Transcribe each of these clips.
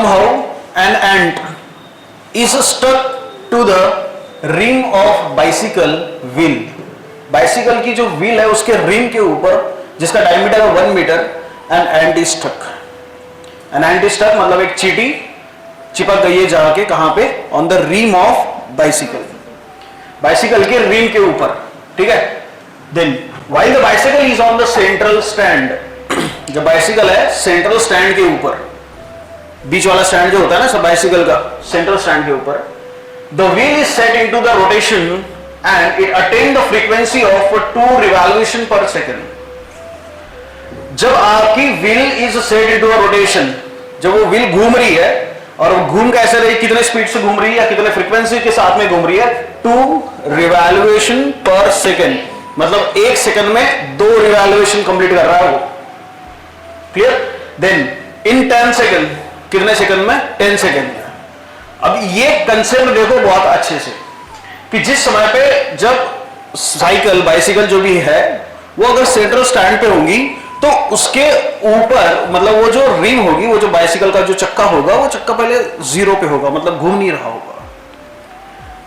somehow an ant is stuck to the rim of bicycle wheel. Bicycle की जो wheel है उसके rim के ऊपर जिसका डायमीटर है 1 metre, and ant is stuck. An ant is stuck मतलब एक चींटी चिपक गई है जाके कहां पे? On the rim of bicycle, bicycle के रिम के ऊपर. ठीक है. Then while the bicycle is on the central stand, जब बाइसिकल है सेंट्रल स्टैंड के ऊपर, बीच वाला स्टैंड जो होता है ना सब बाइसिकल का, सेंट्रल स्टैंड के ऊपर, the wheel is set into the rotation and it attain the frequency of 2 revolution पर सेकंड. जब आपकी wheel is set into the rotation, जब वो व्हील घूम रही है, और वो घूम कैसे रही, कितने स्पीड से घूम रही है या कितने फ्रीक्वेंसी के साथ में घूम रही है? 2 रिवॉल्यूशन पर सेकंड, मतलब 1 सेकंड में 2 रिवॉल्यूशन कंप्लीट कर रहा है वो. क्लियर. देन इन 10 सेकंड, कितने सेकंड में? 10 सेकंड में. अब ये कंसेप्ट देखो बहुत अच्छे से कि जिस समय पे जब साइकिल बाइसिकल जो भी है वो अगर सेंट्रल स्टैंड पे होंगी तो उसके ऊपर मतलब वो जो रिम होगी, वो जो बाइसिकल का जो चक्का होगा, वो चक्का पहले 0 पे होगा, मतलब घूम नहीं रहा होगा.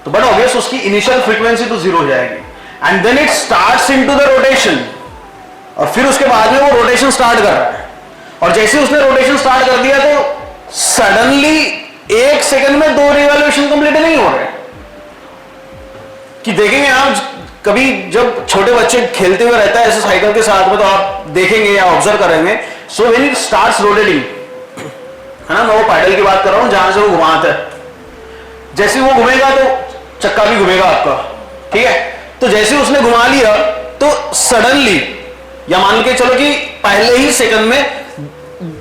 तो बट ऑब्वियस उसकी इनिशियल फ्रीक्वेंसी तो 0 हो जाएगी. And then it starts into the rotation, और फिर उसके बाद में वो रोटेशन स्टार्ट कर रहा है. और जैसे उसने रोटेशन स्टार्ट कर दिया तो सडनली 1 सेकंड में 2 रिवॉल्यूशन कंप्लीट नहीं हो रहे. कि देखेंगे आप कभी जब छोटे बच्चे खेलते हुए रहता है ऐसे साइकिल के साथ में, तो आप देखेंगे या ऑब्जर्व करेंगे. So when it starts rotating, है ना, मैं वो पैडल की बात कर रहा हूं जहां से वो घुमाता है, जैसे वो घूमेगा तो चक्का भी घूमेगा आपका. ठीक है. तो जैसे उसने घुमा लिया तो सडनली, या मान के चलो कि पहले ही सेकंड में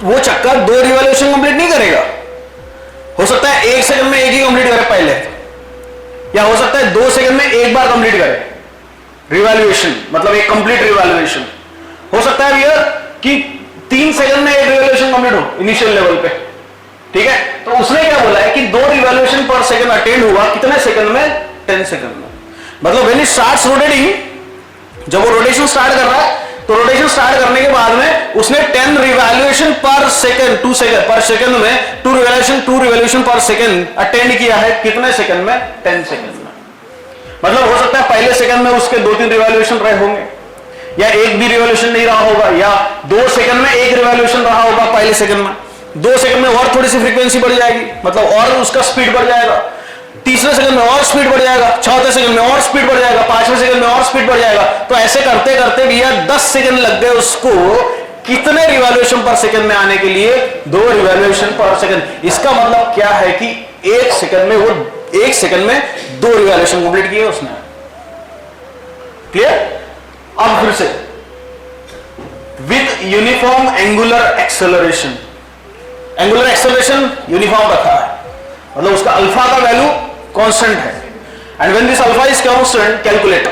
वो चक्का 2 रिवॉल्यूशन कंप्लीट नहीं करेगा. हो सकता है 1 सेकंड में 1 ही कंप्लीट करे पहले, या हो सकता है 2 सेकंड में 1 बार कंप्लीट करे रिवॉल्यूशन, मतलब एक कंप्लीट रिवॉल्यूशन. हो सकता है भैया कि 3 सेकंड में 1 रिवॉल्यूशन कंप्लीट हो इनिशियल लेवल पे. ठीक है. तो उसने क्या बोला है कि 2 रिवॉल्यूशन पर सेकंड अटेंड हुआ कितने सेकंड में? 10 सेकंड में. मतलब व्हेन इट स्टार्ट्स रोटेटिंग, जब वो रोटेशन स्टार्ट कर रहा है तो रोटेशन स्टार्ट करने के बाद में उसने 10 रिवॉल्यूशन पर सेकंड, 2 सेकंड पर सेकंड में 2 रिवॉल्यूशन पर सेकंड अटेंड किया है. कितने सेकंड में? 10 सेकंड में. मतलब हो सकता है पहले सेकंड में उसके 2-3 रिवॉल्यूशन रहे होंगे, या एक भी रिवॉल्यूशन नहीं रहा होगा, या 2 सेकंड में 1 रिवॉल्यूशन रहा होगा पहले सेकंड में. 2 सेकंड में और थोड़ी सी फ्रीक्वेंसी बढ़ जाएगी, मतलब और उसका स्पीड बढ़ जाएगा. तीसरे सेकंड में और स्पीड बढ़ जाएगा, चौथे सेकंड में और स्पीड बढ़ जाएगा, 5वें सेकंड में और स्पीड बढ़ जाएगा. तो ऐसे करते करते भैया 10 सेकंड लग गए उसको कितने रिवॉल्यूशन पर सेकंड में आने के लिए? 2 रिवॉल्यूशन पर सेकंड. इसका मतलब क्या है कि 1 सेकंड में वो 1 सेकंड में 2 रिवॉल्यूशन कंप्लीट किए उसने. क्लियर. अब फिर से with uniform angular acceleration, angular acceleration uniform रखा है, मतलब उसका अल्फा का वैल्यू कांस्टेंट है. And when this alpha is constant, calculate.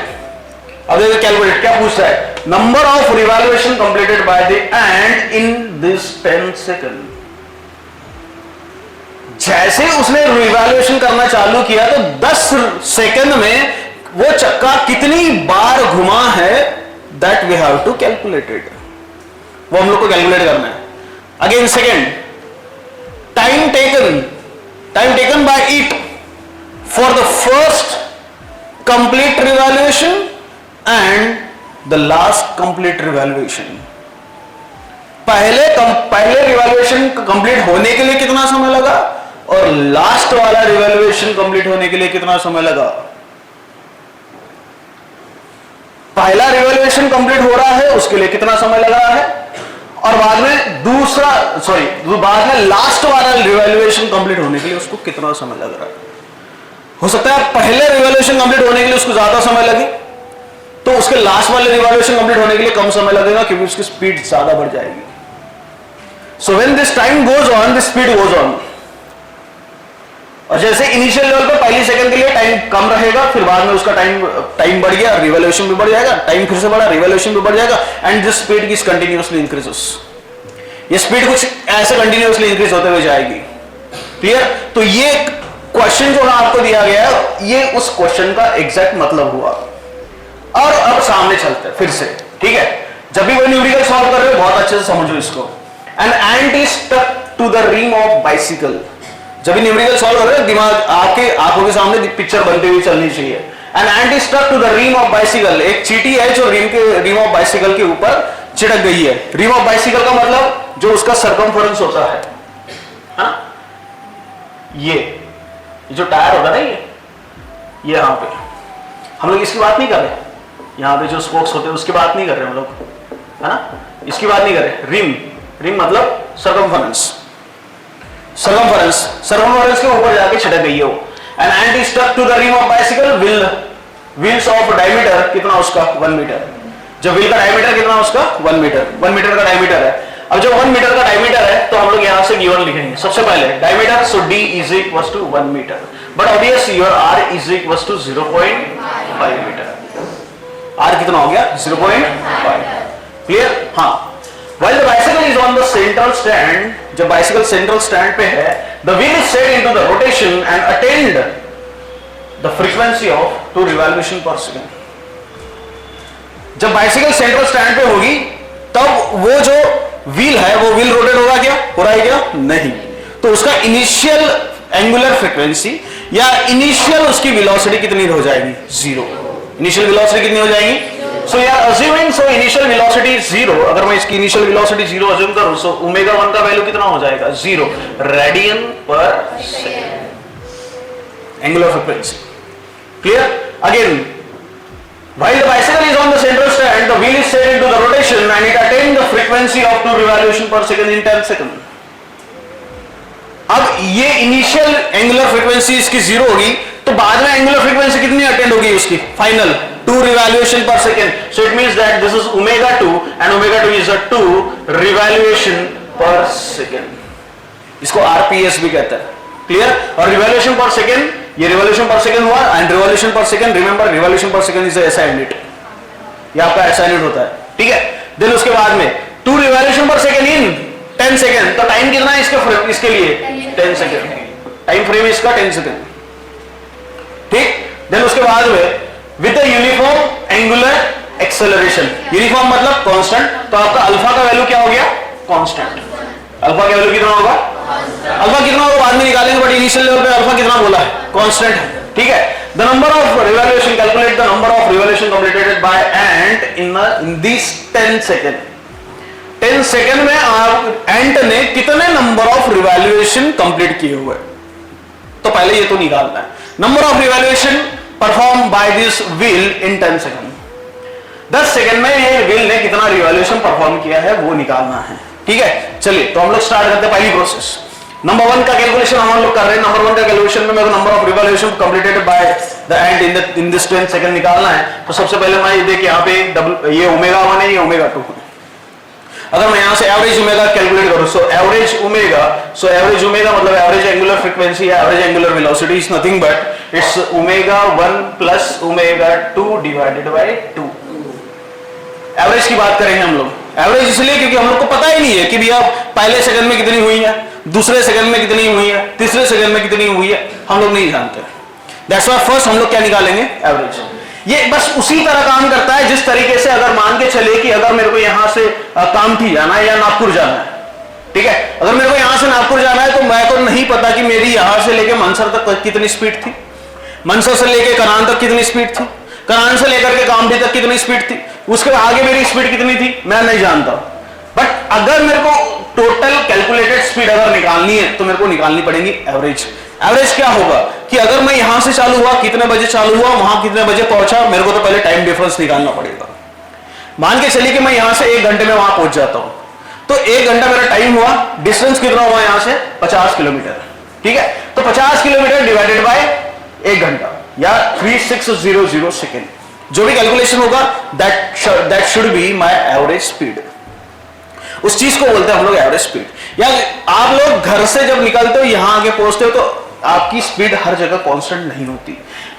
अब देखिए कैलकुलेट क्या पूछ रहा है? Number of revolution completed by the end in this 10 second. जैसे उसने रिवॉल्यूशन करना चालू किया तो 10 सेकंड में वो चक्का कितनी बार घुमा है, that we have to calculate it. वो हम लोग को कैलकुलेट करना है. Again second, time taken by it for the first complete revolution and the last complete revolution. पहले रिवॉल्यूशन कंप्लीट होने के लिए कितना समय लगा और लास्ट वाला रिवॉल्यूशन कंप्लीट होने के लिए कितना समय लगा? पहला रिवॉल्यूशन कंप्लीट हो रहा है उसके लिए कितना समय लग रहा है, और बाद में लास्ट वाला रिवॉल्यूशन कंप्लीट होने के लिए उसको कितना समय लग रहा है. हो सकता है पहले रिवॉल्यूशन कंप्लीट होने के लिए उसको ज्यादा समय लगे, तो उसके लास्ट वाले रिवॉल्यूशन कंप्लीट होने के लिए कम समय लगेगा क्योंकि उसकी स्पीड ज्यादा बढ़ जाएगी. So when this time goes on, this speed goes on. और जैसे इनिशियल लेवल पे पहली सेकंड के लिए टाइम कम रहेगा, फिर बाद में उसका टाइम बढ़ गया, रिवॉल्यूशन भी बढ़ जाएगा, टाइम फिर से बढ़ा, रिवॉल्यूशन भी बढ़ जाएगा, and this speed is continuously increases. ये स्पीड कुछ ऐसे कंटिन्यूअसली इंक्रीज होते हुए जाएगी. क्लियर. तो ये क्वेश्चन जो आपको दिया गया है ये उस क्वेश्चन का एग्जैक्ट मतलब हुआ. और अब सामने चलते हैं फिर से. ठीक है. जब भी कोई न्यूमेरिकल सॉल्व कर रहे हो बहुत अच्छे से समझो इसको. An ant is stuck to the rim of bicycle. जब न्यूमेरिकल सॉल्व कर रहे हैं दिमाग आपके आंखों के सामने पिक्चर बनती हुई चलनी चाहिए। An ant is stuck to the rim of bicycle, एक चींटी है जो रिम ऑफ बाइसिकल के ऊपर चिटक गई है। रिम ऑफ बाइसिकल का मतलब जो उसका सर्कमफरेंस होता है ना, ये जो टायर होता है ना, ये यहां पे हम लोग इसकी बात नहीं कर रहे, यहां पे जो स्पोक्स होते हैं उसकी बात नहीं कर रहे हम लोग, है ना, इसकी बात नहीं कर रहे। रिम मतलब सर्कमफरेंस, सर्कमफरेंस के ऊपर जाके छिटक गई है वो। An ant is stuck to the rim of bicycle, wheels of diameter कितना उसका 1 मीटर। जब व्हील का डायमीटर कितना उसका 1 मीटर, 1 मीटर का डायमीटर है। अब जब 1 मीटर का डायमीटर है तो हम लोग यहां से गिवन लिखेंगे सबसे पहले diameter, so d is equal to 1 metre, but obvious your r is equal to 0.5 metre. r कितना हो गया 0.5, क्लियर। हाँ, while the bicycle is on the central stand, जब बाइसिकल सेंट्रल स्टैंड पे है, the wheel is set into the rotation and attained the frequency of 2 revolution per second। जब bicycle central stand पे होगी तब वो जो व्हील है वो व्हील रोटेट होगा क्या, हो रहा है क्या, नहीं। तो उसका इनिशियल एंगुलर फ्रीक्वेंसी या इनिशियल उसकी वेलोसिटी कितनी हो जाएगी, 0। इनिशियल वेलोसिटी कितनी हो जाएगी, सो यार अज्यूमिंग सो इनिशियल वेलोसिटी 0, अगर मैं इसकी इनिशियल वेलोसिटी 0 अज्यूम करूं सो ओमेगा 1 का वैल्यू कितना हो जाएगा 0 radian per second, angular frequency, clear. Again, while the bicycle is on the central stand, the wheel is set into the rotation and it attains the frequency of 2 revolution per second in 10 seconds। अब ये initial angular frequency इसकी 0 होगी तो बाद में angular frequency कितनी attend होगी उसकी final 2 revolution per second। So it means that this is omega 2 and omega 2 is a 2 revolution per second। इसको RPS भी कहते हैं, क्लियर। और revolution per second, ये रिवॉल्यूशन पर सेकंड हुआ एंड रिवॉल्यूशन पर सेकंड, रिमेंबर रिवॉल्यूशन पर सेकंड इज एसआई यूनिट, ये आपका एसआई यूनिट होता है, ठीक है। देन उसके बाद में 2 रिवॉल्यूशन पर सेकंड इन 10 सेकंड, तो टाइम कितना है इसके लिए 10 सेकंड, टाइम फ्रेम इसका 10 सेकंड, ठीक। देन उसके बाद में with the uniform angular acceleration, uniform मतलब कांस्टेंट, तो आपका अल्फा का वैल्यू क्या हो गया, कांस्टेंट। अल्फा का वैल्यू कितना होगा, अल्फा कितना होगा बाद में निकालेंगे, बट इनिशियल लेवल पे अल्फा कितना बोला है, कांस्टेंट है, ठीक है। The number of revolution, calculate the number of revolution completed bye ant in this 10 second. 10 second में आप एंट ने कितने नंबर ऑफ रिवॉल्यूशन कंप्लीट किए हुए, तो पहले ये तो निकालना है। Number of revolution perform by this wheel in 10 second. 10 second में ये व्हील ने कितना रिवॉल्यूशन परफॉर्म किया है वो निकालना है, ठीक है। चलिए तो हम लोग स्टार्ट करते हैं पहली प्रोसेस। नंबर 1 का कैलकुलेशन हम लोग कर रहे हैं। नंबर 1 का कैलकुलेशन में मेरे को number of revolution completed by the end in this 10 second निकालना है। तो सबसे पहले मैं ये देखिए यहाँ पे डबल, ये ओमेगा 1 है, ये ओमेगा 2 है। अगर मैं यहाँ से एवरेज ओमेगा कैलकुलेट करूं, सो एवरेज ओमेगा मतलब एवरेज एंगुलर फ्रीक्वेंसी या average angular velocity is nothing but it's omega 1 plus omega 2 divided by 2। Average की बात करेंगे हम लोग, एवरेज इसलिए क्योंकि हम लोग को पता ही नहीं है कि भैया पहले सेकंड में कितनी हुई है, दूसरे सेकंड में कितनी हुई है, तीसरे सेकंड में कितनी हुई है, हम लोग नहीं जानते। दैट्स व्हाई फर्स्ट हम लोग क्या निकालेंगे, एवरेज। ये बस उसी तरह काम करता है जिस तरीके से अगर मान के चले कि अगर मेरे को यहां से कामठी जाना है या नागपुर जाना है, ठीक है। अगर मेरे को यहां से नागपुर जाना है तो मैं को नहीं पता कि मेरी यहां से लेके मनसर तक कितनी स्पीड थी, मनसर से लेके करान तक कितनी स्पीड थी, करान से लेकर के कामठी तक कितनी स्पीड थी, उसके आगे मेरी स्पीड कितनी थी मैं नहीं जानता। बट अगर मेरे को टोटल कैलकुलेटेड स्पीड अगर निकालनी है तो मेरे को निकालनी पड़ेगी एवरेज। एवरेज क्या होगा कि अगर मैं यहां से चालू हुआ, कितने बजे चालू हुआ, वहां कितने बजे पहुंचा, मेरे को तो पहले टाइम डिफरेंस निकालना पड़ेगा। मान के चलिए कि मैं यहां से 1 घंटे में वहां पहुंच जाता हूं, तो 1 घंटा मेरा टाइम हुआ, डिस्टेंस कितना हुआ यहां से 50 किलोमीटर, ठीक है। तो 50 किलोमीटर डिवाइडेड बाय 1 घंटा या 3600 सेकेंड, जो भी कैलकुलेशन होगा that should be my average speed. उस चीज को बोलते हैं हम लोग एवरेज स्पीड। या आप लोग घर से जब निकलते हो यहां आके पहुंचते हो तो आपकी स्पीड हर जगह कांस्टेंट नहीं होती,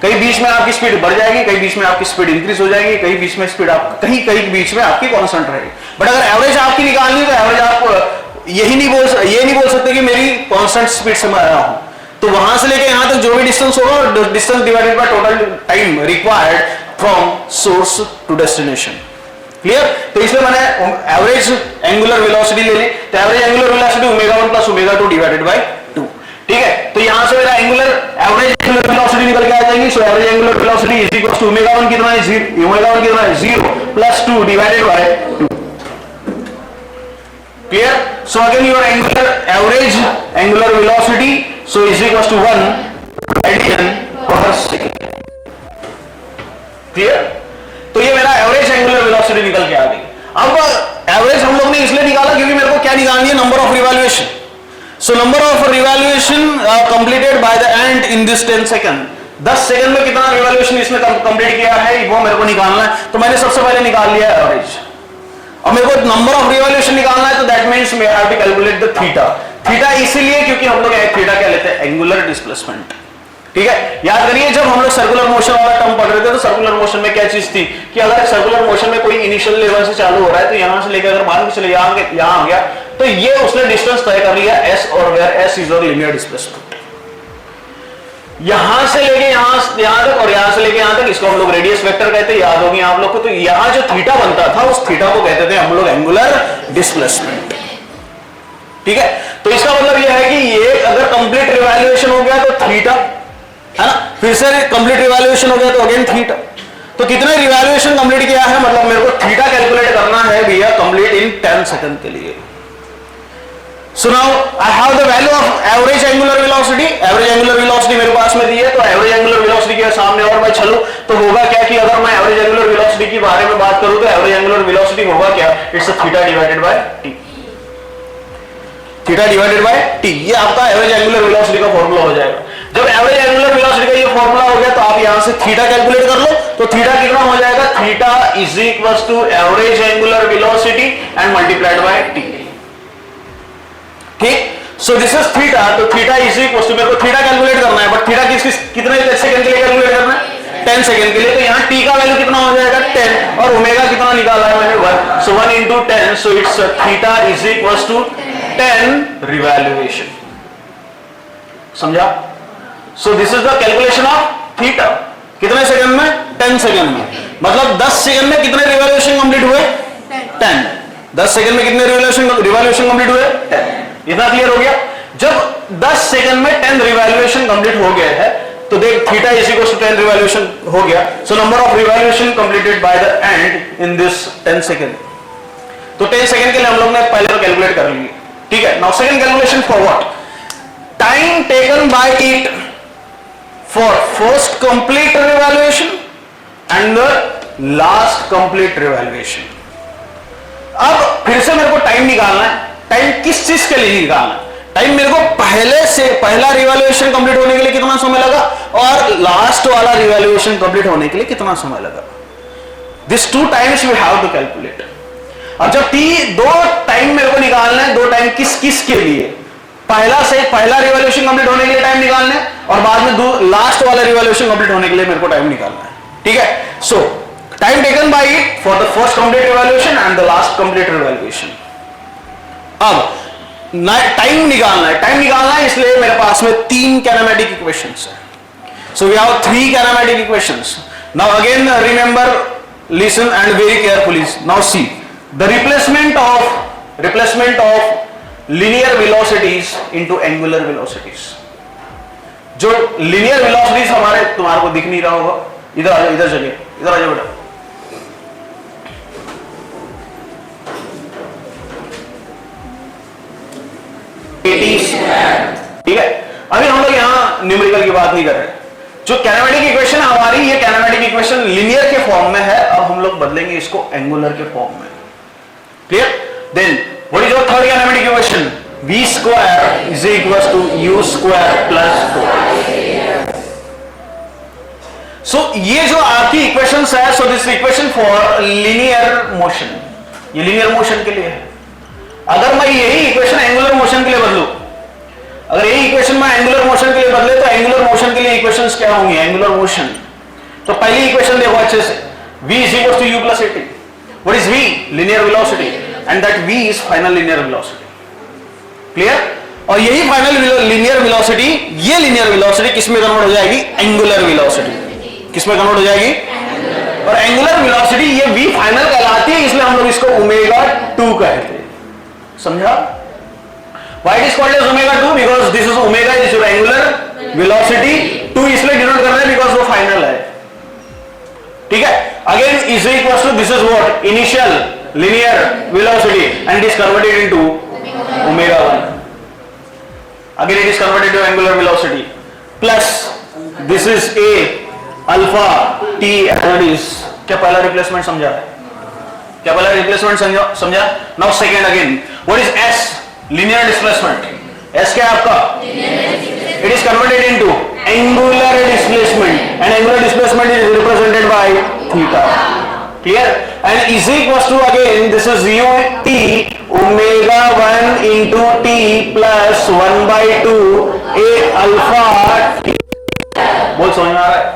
कई बीच में आपकी स्पीड बढ़ जाएगी, कई बीच में आपकी स्पीड इंक्रीज हो जाएगी, कई बीच में स्पीड आप कहीं बीच में आपकी कांस्टेंट रहेगी। बट अगर एवरेज आपकी निकालनी है तो एवरेज आप ये नहीं बोल सकते कि मेरी कांस्टेंट स्पीड से मैं आया हूं, तो वहां से लेकर यहां तक जो भी डिस्टेंस होगा, distance divided by total time required from source to destination, clear? तो इसलिए मैंने एवरेज एंगुलर वेलोसिटी ले ली, तो average angular velocity omega 1 plus omega 2 divided by 2। ठीक है, तो यहां से मेरा एवरेज एंगुलर वेलोसिटी निकल के आ जाएगी। So average angular velocity is equal to omega 1 कितना है, ओमेगा 1 कितना है 0 plus 2 divided by 2। Clear? So again your average angular velocity so is equal to 1 radian per second. Clear? तो ये मेरा एवरेज एंगुलर वेलोसिटी निकल के आ गई। अब एवरेज हम लोग ने इसलिए निकाला क्योंकि मेरे को क्या निकालनी है, number of revolution. So number of revolution completed by the end in this 10 second. 10 second में कितना रिवॉल्यूशन इसने कंप्लीट किया है वो मेरे को निकालना है। तो मैंने सबसे पहले निकाल लिया एवरेज। अब मेरे को नंबर ऑफ रिवॉल्यूशन निकालना है, तो that means we have to calculate the theta. Theta इसीलिए क्योंकि हम लोग थीटा क्या लेते हैं, एंगुलर डिस्प्लेसमेंट। ठीक है, याद करिए जब हम लोग सर्कुलर मोशन वाला टर्म पढ़ रहे थे तो सर्कुलर मोशन में क्या चीज थी कि अगर सर्कुलर मोशन में कोई इनिशियल लेवल से चालू हो रहा है तो यहां से लेकर अगर मान के चले यहां आ गया तो ये उसने डिस्टेंस तय कर लिया s, और where s is your linear displacement. यहां से लेके यहां तक और यहां से लेके यहां तक, इसको हम लोग रेडियस वेक्टर कहते हैं, याद होगी आप लोग को। तो यहां जो थीटा बनता था उस थीटा को कहते थे हम लोग एंगुलर डिस्प्लेसमेंट। ठीक है, तो इसका मतलब यह है कि ये अगर कंप्लीट रिवॉल्यूशन हो गया तो थीटा है ना, फिर से कंप्लीट रिवॉल्यूशन हो गया तो अगेन थीटा। तो कितने रिवॉल्यूशन कंप्लीट किया है, मतलब मेरे को थीटा कैलकुलेट करना है भैया कंप्लीट इन 10 सेकंड के लिए। So now I have the value of average angular velocity. Average angular velocity मेरे पास में दी है, तो एवरेज एंगुलर वेलोसिटी के सामने और मैं चलूं तो होगा क्या कि अगर मैं एवरेज एंगुलर वेलोसिटी के बारे में बात करूं तो एवरेज एंगुलर वेलोसिटी होगा क्या, it's theta divided by T. Theta divided by T, ये आपका एवरेज एंगुलर वेलोसिटी का फॉर्मूला हो जाएगा। जब एवरेज एंगुलर वेलोसिटी का ये फॉर्मूला हो गया तो आप यहां से थीटा कैलकुलेट कर लो। तो थीटा कितना हो जाएगा, theta is equal to average angular velocity and multiplied by T. ठीक, सो दिस इज थीटा। तो थीटा इज इक्वल टू, मेरे को थीटा कैलकुलेट करना है, बट थीटा कितने सेकंड के लिए कैलकुलेट करना है, 10 सेकंड के लिए। तो यहां टी का वैल्यू कितना हो जाएगा 10, और ओमेगा कितना निकाला है मैंने 1, so 1 into 10, so it's theta is equal to 10 revolution. समझा? So this is the calculation of theta. कितने सेकंड में, 10 सेकंड में। मतलब 10 सेकंड में कितने रिवॉल्यूशन कंप्लीट हुए, 10। 10 सेकंड में कितने रिवॉल्यूशन कंप्लीट हुए, 10। इतना क्लियर हो गया? जब 10 सेकंड में 10 रिवॉल्यूशन कंप्लीट हो गया है तो देख theta is equal to 10 revolution हो गया। So number of revolution completed by the end in this 10 second. तो 10 सेकंड के लिए हम लोग ने पहले तो कैलकुलेट कर ली। ठीक है, now second calculation for what, time taken by it for first complete revolution and the last complete revolution. अब फिर से मेरे को टाइम निकालना है। टाइम किस चीज के लिए निकालना है, टाइम मेरे को पहला रिवॉल्यूशन कंप्लीट होने के लिए कितना समय लगा और लास्ट वाला रिवॉल्यूशन कंप्लीट होने के लिए कितना समय लगा। This 2 times we have to calculate. अब जब दो टाइम मेरे को निकालना है, 2 टाइम किस के लिए, पहला रिवॉल्यूशन कंप्लीट होने के लिए टाइम निकालना है और बाद में लास्ट वाला रिवॉल्यूशन कंप्लीट होने के लिए मेरे को टाइम निकालना है। ठीक है, सो time taken by it for the first complete revolution and the last complete revolution. अब टाइम निकालना है, इसलिए मेरे पास में 3 कैनेमैटिक इक्वेशंस है। So we have 3 kinematic equations. Now again remember, listen and very carefully. Now see the replacement of linear velocities into angular velocities। जो linear velocities हमारे तुम्हारे को दिख नहीं रहा होगा, इधर आ जाओ, इधर चलिए, इधर आ जाओ बेटा। ठीक है, अभी हम लोग यहां न्यूमेरिकल की बात नहीं कर रहे। जो कैनेमैटिक इक्वेशन है हमारी, ये कैनेमैटिक इक्वेशन लिनियर के फॉर्म में है, अब हम लोग बदलेंगे इसको एंगुलर के फॉर्म में। Clear? Then what is your third kinematic equation, v square is equals to u square plus 4। So ये जो आपकी इक्वेशंस है, so this equation for linear motion, ये लीनियर मोशन के लिए है। अगर मैं यही इक्वेशन एंगुलर मोशन के लिए बदलूं, अगर यही इक्वेशन मैं एंगुलर मोशन के लिए बदले तो एंगुलर मोशन के लिए इक्वेशंस क्या होंगी, एंगुलर मोशन। तो पहली इक्वेशन देखो अच्छे से, v is equals to u plus at। what is v, linear velocity, and that v is final linear velocity। Clear? और यही फाइनल लीनियर वेलोसिटी, ये लीनियर वेलोसिटी किस में कन्वर्ट हो जाएगी, एंगुलर वेलोसिटी। किस में कन्वर्ट हो जाएगी, और एंगुलर वेलोसिटी ये v फाइनल कहलाती है, इसलिए हम लोग इसको ओमेगा 2 कहते हैं। समझा? Why it is called as omega 2? Because this is omega is your angular velocity, 2 इसलिए डिनोट कर रहे हैं because वो फाइनल है। ठीक है? Again is equals to this is what? Initial linear velocity and it is converted into omega 1. Again it is converted to angular velocity plus this is a alpha t and is क्या पहला replacement समझा? क्या पहला replacement समझा? Now second again. What is s? Linear displacement. S क्या है आपका? It is converted into angular displacement and angular displacement is represented by theta. Clear? And is equals to again this is u t omega 1 into t plus 1 by 2 a alpha t. बहुत समझ में आ रहा है?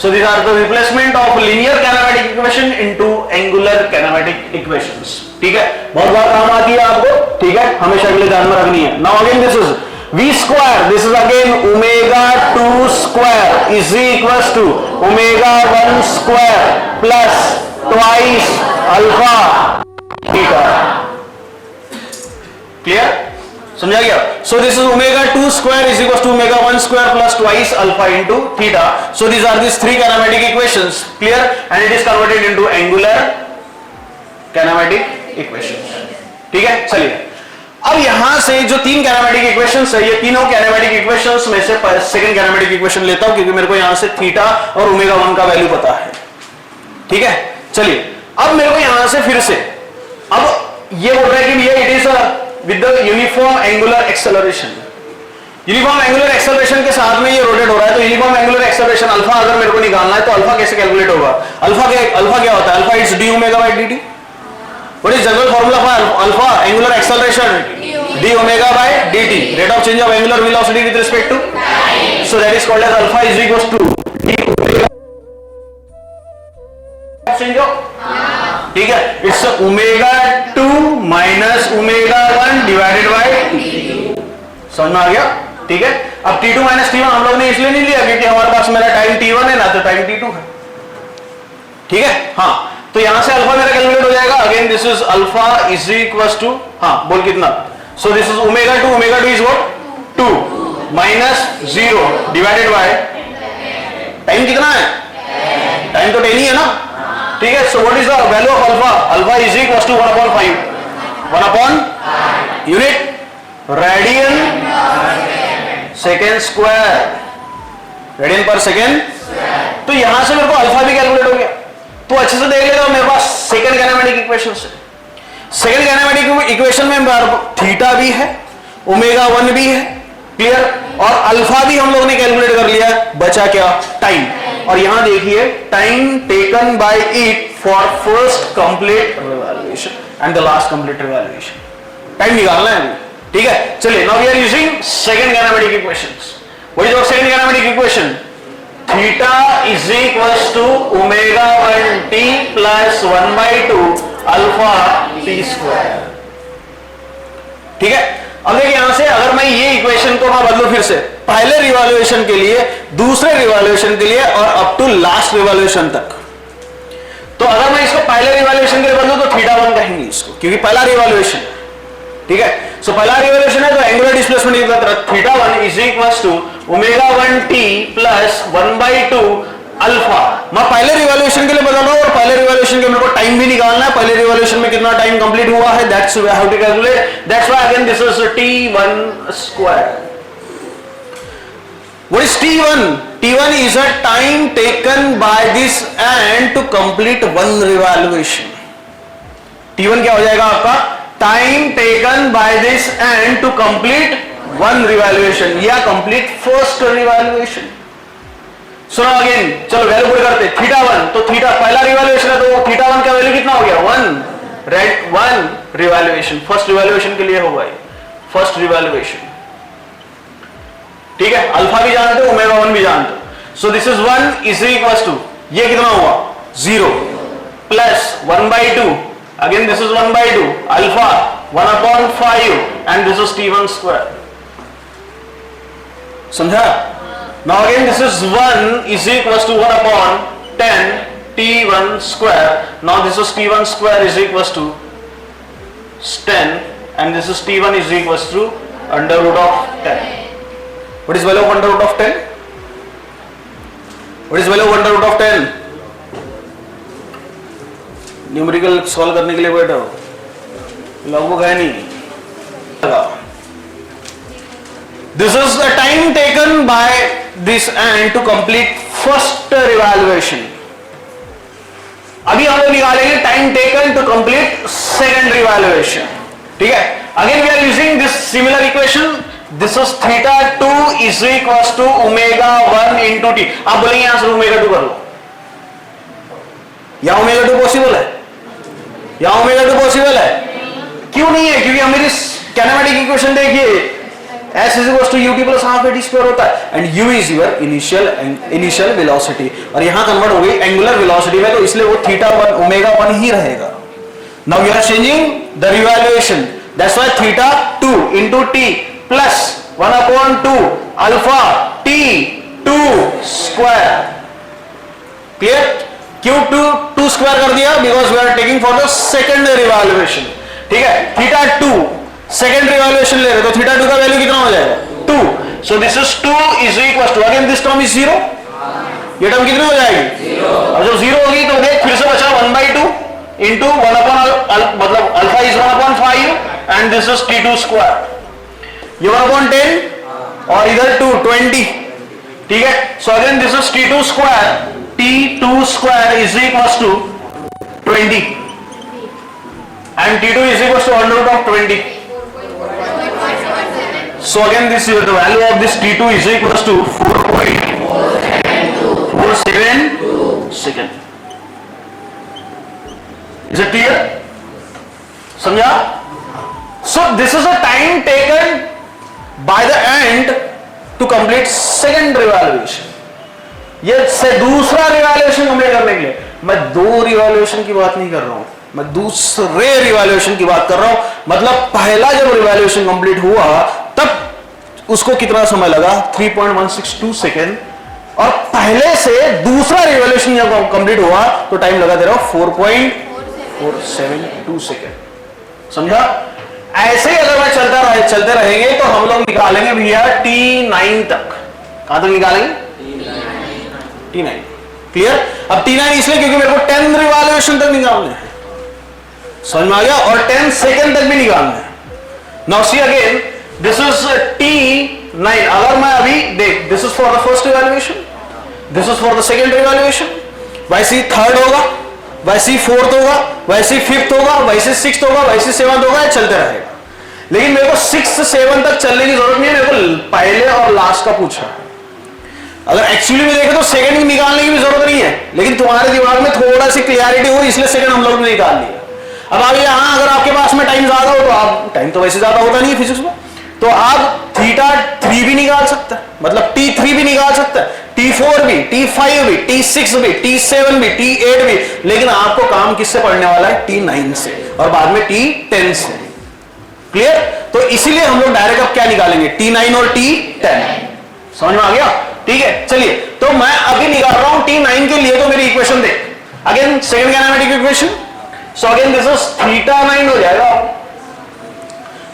So these are the replacement of linear kinematic equation into angular kinematic equations. ठीक है? बहुत बार काम आती है आपको, ठीक है? हमेशा के लिए ध्यान में रखनी है। Now again this is v square. This is again omega 2 square is equals to omega 1 square plus twice alpha theta. Clear? समझा गया? So this is omega 2 square is equals to omega 1 square plus twice alpha into theta. So these are these three kinematic equations. Clear? And it is converted into angular kinematic equations. ठीक है? चलिए अब यहां से जो तीन kinematic equations है, ये तीनों kinematic equations में से सेकंड kinematic equation लेता हूं क्योंकि मेरे को यहां से थीटा और ओमेगा 1 का वैल्यू पता है। ठीक है? चलिए अब मेरे को यहां से फिर से अब ये बोल रहा है कि भैया it is with the uniform angular acceleration. Uniform angular acceleration के साथ में ये रोटेट हो रहा है, तो यूनिफॉर्म एंगुलर एक्सेलरेशन अल्फा अगर मेरे को निकालना है तो अल्फा कैसे कैलकुलेट होगा? अल्फा क्या होता है? Alpha it's d omega by dt. What is general formula for alpha angular acceleration? D omega by dt. Rate of change of angular velocity with respect to, so that is called as alpha is equals to d omega change of, ठीक है? It's omega 2 minus omega 1 divided by t. समझ में आ गया? ठीक है? अब t2 minus t1 हम लोग ने इसलिए नहीं लिया क्योंकि हमारे पास मेरा टाइम t1 है ना, तो टाइम t2 है। ठीक है? हाँ, तो यहां से अल्फा मेरा कैलकुलेट हो जाएगा। Again this is alpha is equals to, हाँ बोल कितना? So this is omega 2 is what? 2 minus 0 divided by time कितना है? टाइम तो 10 ही है ना? ठीक है? So what is the value of alpha? Alpha is equals to 1/5 1/, unit radian second square, radian per second. तो यहां से मेरे को अल्फा भी कैलकुलेट हो गया। तो अच्छे से देख लेगा, मेरे पास सेकेंड काइनेमेटिक इक्वेशन है। सेकेंड काइनेमेटिक इक्वेशन में थीटा भी है, ओमेगा 1 भी है, क्लियर? और अल्फा भी हम लोग ने कैलकुलेट कर लिया। बचा क्या? टाइम। और यहां देखिए time taken by it for first complete revolution and the last complete revolution. Time निकालना है, ठीक है? चलिए now we are using second kinematic equations. What is our second kinematic equation? Theta is equals to omega 1 t plus 1/2 alpha t square. ठीक है? अब देखिए यहां से अगर मैं ये इक्वेशन को मैं बदलूं फिर से पहले रिवॉल्यूशन के लिए, दूसरे रिवॉल्यूशन के लिए और अप टू लास्ट रिवॉल्यूशन तक, तो अगर मैं इसको पहले रिवॉल्यूशन के लिए बदलूं तो थीटा 1 कहेंगे इसको, क्योंकि पहला रिवॉल्यूशन। ठीक है? सो पहला रिवॉल्यूशन है तो angular displacement theta 1 is equals to omega 1 t plus 1/2 alpha. मैं पहले रिवॉल्यूशन के लिए बदल रहा हूं और पहले रिवॉल्यूशन के मेरे को टाइम भी निकालना है। पहले रिवॉल्यूशन में कितना टाइम कंप्लीट हुआ है, that's how to calculate. That's why again this is t1 square. What is t1? t1 is a time taken by this and to complete one revolution. t1 क्या हो जाएगा आपका? Time taken by this and to complete one revolution या complete first revolution. सुनो again, चलो value put करते। Theta 1, तो theta पहला रिवॉल्यूशन है तो थीटा 1 का वैल्यू कितना हो गया? 1, राइट? 1 रिवॉल्यूशन, फर्स्ट रिवॉल्यूशन के लिए होगा ये, फर्स्ट रिवॉल्यूशन। ठीक है? अल्फा भी जानते हो, ओमेगा 1 भी जानते हो। So this is 1 is equals to, ये कितना हुआ? 0 plus 1/2, again this is 1/2 alpha 1/5 and this is t1 square. समझा? Now again this is 1 is equals to 1/10 t1 square. Now this is t1 square is equals to 10 and this is t1 is equals to under root of 10. What is value of under root of 10? What is value of under root of 10? Numerical solve करने के लिए बैठो, लगभग है नहीं. This is the time taken by this ant to complete first revaluation. अभी हम लोग निकालेंगे time taken to complete second revolution. ठीक है, again we are using this similar equation. This is theta 2 is equals to omega 1 into T. आप बोलेंगे यहां से ओमेगा 2 कर लो. या ओमेगा 2 पॉसिबल है? या ओमेगा 2 पॉसिबल है? क्यों नहीं है? क्योंकि हमारी काइनेमेटिक इक्वेशन देखिए, S is equals to ut plus half at square होता है and u is your initial velocity. और यहां कन्वर्ट हो गई एंगुलर वेलोसिटी में, तो इसलिए वो थीटा 1 ओमेगा 1 ही रहेगा. Now we are changing the revolution. That's why theta 2 into t plus 1/2 alpha t 2 square. Clear? क्यों 2 स्क्वायर कर दिया? Because we are taking for the second revolution. ठीक है, थीटा 2 सेकेंड रिवैल्यूएशन ले रहे तो थीटा 2 का वैल्यू कितना हो जाएगा? 2. So this is 2 is equal to, again this term is 0. ये टर्म कितनी हो जाएगी? 0. और जब 0 होगी तो देख फिर से बचा 1/2 इंटू 1/, मतलब alpha is 1/5 and this is t2 square. ये 1/10 और इधर 2 20. ठीक है, so again this is t2 square. t2 square is equal to 20 and t2 is equal to under root of 20. So again this is the value of this t2 is equal to 4.47 second. Is it clear? समझा? So this is the time taken by the ant to complete second revaluation. ये से दूसरा revaluation complete करने के लिए. मैं 2 revaluation की बात नहीं कर रहा हूं, मैं दूसरे रिवैल्यूएशन की बात कर रहा हूं. मतलब पहला जब रिवैल्यूएशन कंप्लीट हुआ तब उसको कितना समय लगा? 3.162 सेकेंड. और पहले से दूसरा रिवैल्यूएशन जब कंप्लीट हुआ तो टाइम लगा दे रहा हूं 4.472 सेकेंड. समझा? ऐसे ही अगर मैं चलते रहेंगे तो हम लोग निकालेंगे भैया t9 तक. कहां तक निकालेंगे? t9. क्लियर? अब t9 इसलिए क्योंकि मेरे को 10 रिवैल्यूएशन तक निकालने हैं. समझ में आ गया? और 10 सेकेंड तक भी निकालना है. Now see again this is t9. अगर मैं अभी देख, this is for the first revaluation, this is for the second revaluation. वैसे थर्ड होगा, वैसे फोर्थ होगा, वैसे फिफ्थ होगा, वैसे सिक्स्थ होगा, वैसे सेवंथ होगा, चलते रहेगा. लेकिन मेरे को 6 से 7 तक चलने की जरूरत नहीं है. मेरे को पहले और लास्ट का पूछा है. अगर एक्चुअली में देखें तो सेकंड निकालने की भी जरूरत नहीं है, लेकिन तुम्हारे दिमाग में थोड़ा सी क्लियरिटी हो इसलिए सेकंड हम लोग ने निकाल लिया. अब आप यहां अगर आपके पास में टाइम ज्यादा हो तो आप, टाइम तो वैसे ज्यादा होता नहीं है फिजिक्स में, तो आप थीटा 3 भी निकाल सकते हैं, मतलब t3 भी निकाल सकते हैं, t4 भी, t5 भी, t6 भी, t7 भी, t8 भी. लेकिन आपको काम किससे पढ़ने वाला है? t9 से और बाद में t10 से. क्लियर? तो इसीलिए हम लोग डायरेक्ट अब क्या निकालेंगे? t9 और t10. समझ में आ गया? ठीक है, चलिए. तो मैं अभी निकाल रहा हूं t9 के लिए. तो मेरी इक्वेशन देख, again second kinematic equation. So again this is theta 9 हो जाएगा.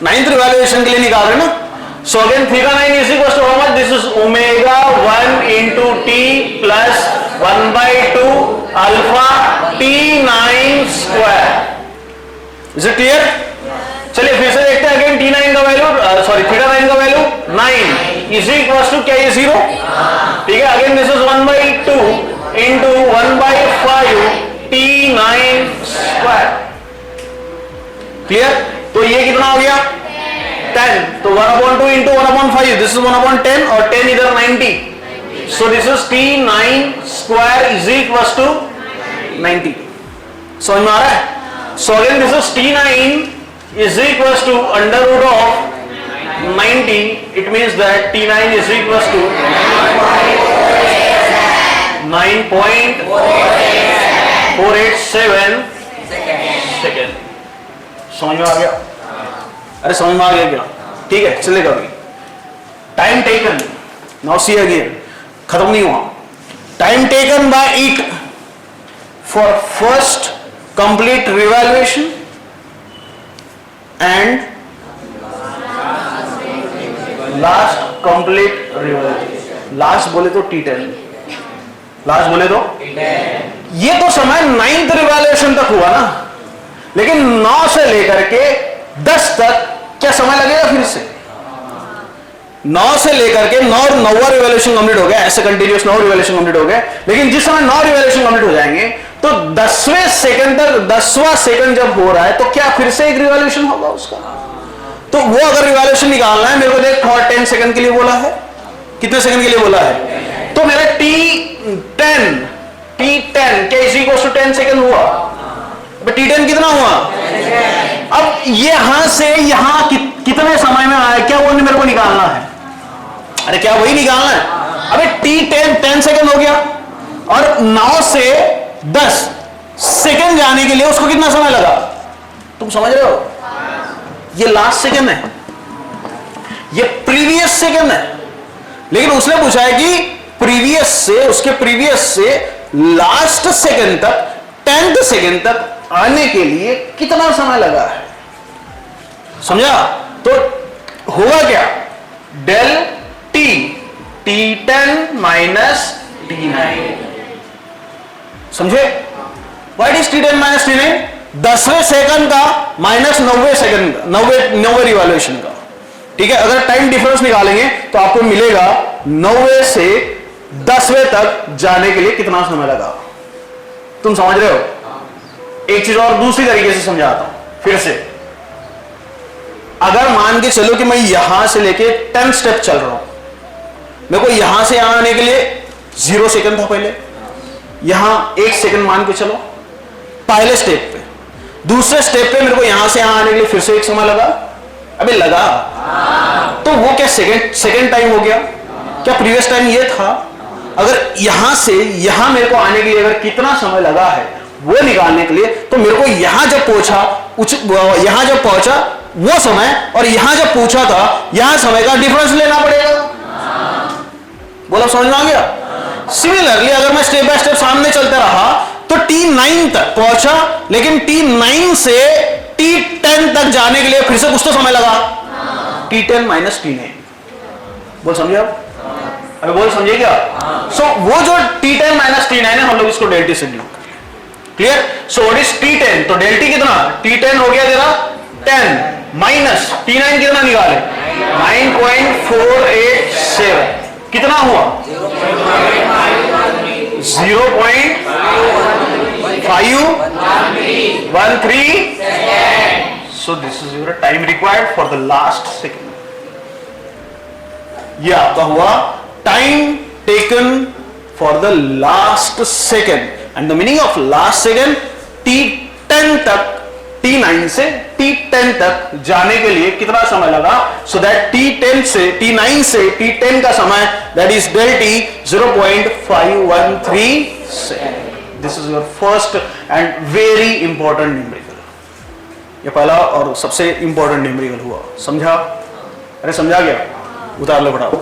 9th रिवैल्यूएशन के लिए निकाल रहे ना. So again theta 9 is equal to how much? This is omega 1 into t plus 1/2 alpha t9 square. Is it clear? चलिए फिर से देखते हैं. अगेन t9 का वैल्यू, सॉरी थीटा 9 का वैल्यू 9 इज इक्वल टू क्या? ये 0. ठीक है, again this is 1/2 into 1/5 t9 square. Clear? तो ये कितना हो गया? 10. तो 1/2 इंटू 1/5, दिस इज 1/10 और 10 इधर 90. So this is t9 square is equal to 90. समझ में आ रहा है? So again this is t9 is equals to under root of 90. It means that t9 is equals to 9.487 second. समझ में आ गया? अरे समझ में आ गया क्या? ठीक है, चलेगा. अभी time taken, now see again, खत्म नहीं हुआ. Time taken by it for first complete revaluation and last complete revaluation. Last बोले तो T10, लास्ट बोले तो ये तो समय 9th रिवैल्यूएशन तक हुआ ना, लेकिन 9 से लेकर के 10 तक क्या समय लगेगा? फिर से 9 से लेकर के 9वां रिवैल्यूएशन कंप्लीट हो गया, ऐसे कंटिन्यूअस 9 रिवैल्यूएशन कंप्लीट हो गए, लेकिन जिस समय 9 रिवैल्यूएशन कंप्लीट हो जाएंगे तो 10वें सेकंड तक 10वां सेकंड जब हो रहा है तो क्या फिर से एक रिवैल्यूएशन होगा उसका? तो वो अगर रिवैल्यूएशन निकालना है, मेरे को देख 10 सेकंड के लिए बोला है, कितने सेकंड के लिए बोला है? तो मेरा T10 क्या इसी को 10 सेकंड हुआ? T10 कितना हुआ? अब यहां से यहां कितने समय में आया, क्या वो मेरे को निकालना है? अरे क्या वही निकालना है? अबे T10 10 सेकंड हो गया और 9 से 10 सेकंड जाने के लिए उसको कितना समय लगा? तुम समझ रहे हो? ये लास्ट सेकंड है, ये प्रीवियस सेकंड है, लेकिन उसने पूछा है कि प्रीवियस से, उसके प्रीवियस से लास्ट सेकंड तक 10th सेकंड तक आने के लिए कितना समय लगा है? समझा? तो होगा क्या? Del T, T10 minus T9, समझे? What is T10 minus T9? 10वें सेकंड का माइनस 90वें सेकंड, 90वें रिवॉल्यूशन का, ठीक है? अगर टाइम डिफरेंस निकालेंगे तो आपको मिलेगा 90वें से 10वें तक जाने के लिए कितना समय लगा। तुम समझ रहे हो? एक चीज और दूसरी तरीके से समझाता हूं फिर से। अगर मान के चलो कि मैं यहां से लेके 10 स्टेप चल रहा हूं, मेरे को यहां से यहां आने के लिए 0 सेकंड था पहले, यहां 1 सेकंड मान के चलो पहले स्टेप पे, दूसरे स्टेप पे मेरे को यहां से यहां आने के लिए फिर से एक समय लगा। अबे लगा, तो वो क्या सेकंड टाइम हो गया? क्या प्रीवियस टाइम ये था? अगर यहां से यहां मेरे को आने के लिए अगर कितना समय लगा है वो निकालने के लिए, तो मेरे को यहां जब पहुंचा वो समय और यहां जब पूछा था यहां समय का डिफरेंस लेना पड़ेगा। बोला समझ में आ गया? सिमिलरली अगर मैं स्टेप बाय स्टेप सामने चलते रहा तो T9 तक पहुंचा, लेकिन T9 से T10 तक जाने के लिए फिर से कुछ तो समय लगा, T10 माइनस T9। बोल समझे आप? अरे बोल समझे क्या? सो वो जो T10 माइनस T9 है, हम लोग इसको डेल्टी से डिनोट करें। Clear? So what is T10? तो डेल्टी कितना? T10 हो गया तेरा 10 माइनस T9 कितना निकाले? 9.487। कितना हुआ? 0.513 seconds. So this is your time required for the last second. ये आपका हुआ time taken for the last second, and the meaning of last second T10 तक, T9 से T10 तक जाने के लिए कितना समय लगा? सो दैट T9 से T10 का समय that is del T 0.513 second. This is your first and very important numerical. ये पहला और सबसे इंपॉर्टेंट न्यूमेरिकल हुआ। समझा? अरे समझा गया? उतार लो फटाफट।